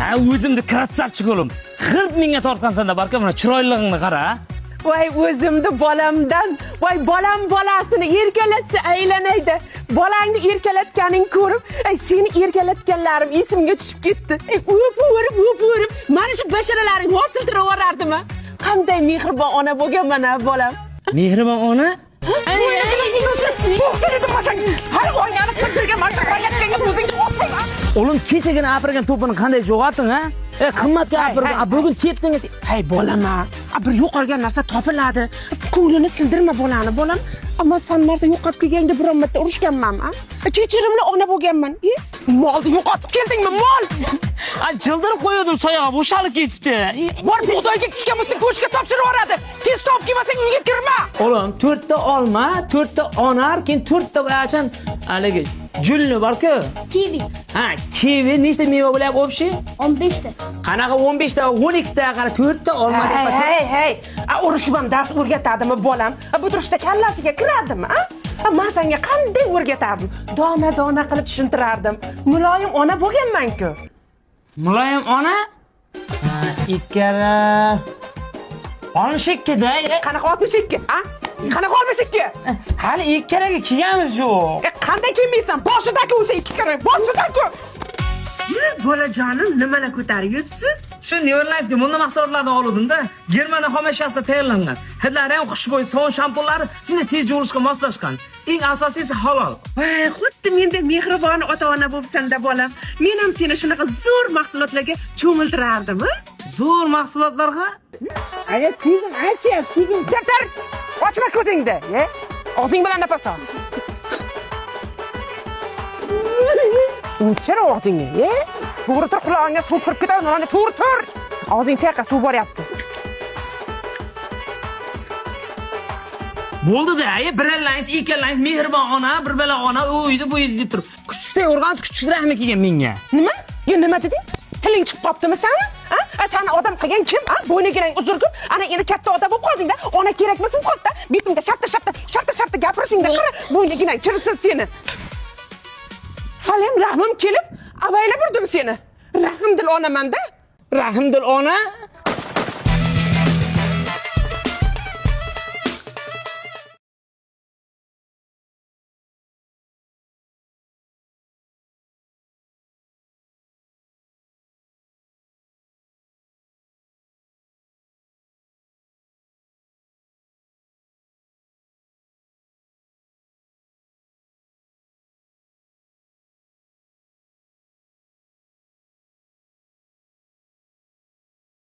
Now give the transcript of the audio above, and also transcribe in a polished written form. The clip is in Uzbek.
Ha, o'zimni krassavchik o'g'lim. 40 mingga tortqansanda barka, mana chiroylig'ingni qara. Voy o'zimni bolamdan, voy bolam bolasini erkalatsa aylanaydi. Bolangni erkalatganing ko'rib, seni erkalatganlarim esimga tushib ketdi. O'p-o'rib, mana shu basharalaring hosiltirib yuborardimi? Qanday mehribon ona bo'lganman ha bolam. Mehribon ona? Har o'ynani sindirgan mashaqayotganga o'zingni o'pma. O'g'lim kechagina apirgan to'pini qanday yo'qotding ha? Qimmatga apirgan, bugun tepding. Hey bolama, bir yo'qolgan narsa topiladi. Ko'nglini sindirma bolani, bolam. Ammo sen narsa yo'qotib kelganda biron marta urishganman, ha? Kechirimli ona bo'lganman. Molni yo'qotib keldingmi, mol? Childirib qo'ydim, soyog'i bo'shalib ketibdi. Bor bug'doyga tushgan bo'lsa go'shtga topshirib yuboradi. Tez topib kelmasang uyga kirma. O'g'lim, 4 ta olma, 4 ta onar, keyin 4 ta bo'yachan haligi julni bor-ku. Kivi. Ha, kivi nechta meva bo'lyapti o'pshi? 15 ta. Qanaqa 15 ta, 12 ta, qara 4 ta olma deb Hey. Urushib ham dars o'rgatadimi bolam? Bu turishda kallasiga kiradimi, ha? Men senga qanday o'rgatardim? Dona qilib tushuntirardim. Muloyim ona bo'lganman-ku. Muloyim ona? Ha, ikkara. Olmishikki-da, Qanaqa 62, ha? Qanaqa 62? Hali ikkaraga kelganmiz yo'q. Qanday kelmaysan? Boshidagi o'sha 2 kara, boshidagi. Bolajonim, nimalar ko'tarib yuribsiz? Shu Neverlandsga bunday mahsulotlarni oluvdim-da. Germaniya xomashiyasida tayyorlangan. Hidlari ham xushbo'y sovun shampunlari juda tez yuvilishga moslashgan. Eng asosiysi halol. Voy, xuddi mendek mehribon ota-ona bo'lsanda bolam. Men ham seni shunaqa zo'r mahsulotlarga cho'miltirardim, ha? Zo'r mahsulotlarga? Aya, ko'zim achyapti, ko'zim. Katar! Ochma ko'zingni, og'zing bilan nafas ol. O'chir og'zingni, to'g'ri tur, qulog'ingga suv kirib ketadi, mana to'g'ri tur. Og'zing chayqa, suv boryapti. Bo'ldi-da, birallangiz, ikkalangiz mehribon ona, bir bala ona, uyda bu uyda deb turib. Kuchukday urgansiz, kuchuklarmi kelgan menga? Nima? Nima deding? Tiling chiqib qoptimi seni? Ha? Seni odam qilgan kim? Ha? Bo'ynigining uzurgur. Ana endi katta odam bo'lib qolding-da. Ona kerakmas qoldi-da. Betimga shartta gapirishingda qara. Bo'ynigining chirsin seni. Halim rahmim kelib, avaylab urdim seni. Rahmdil onaman-da. Rahmdil ona?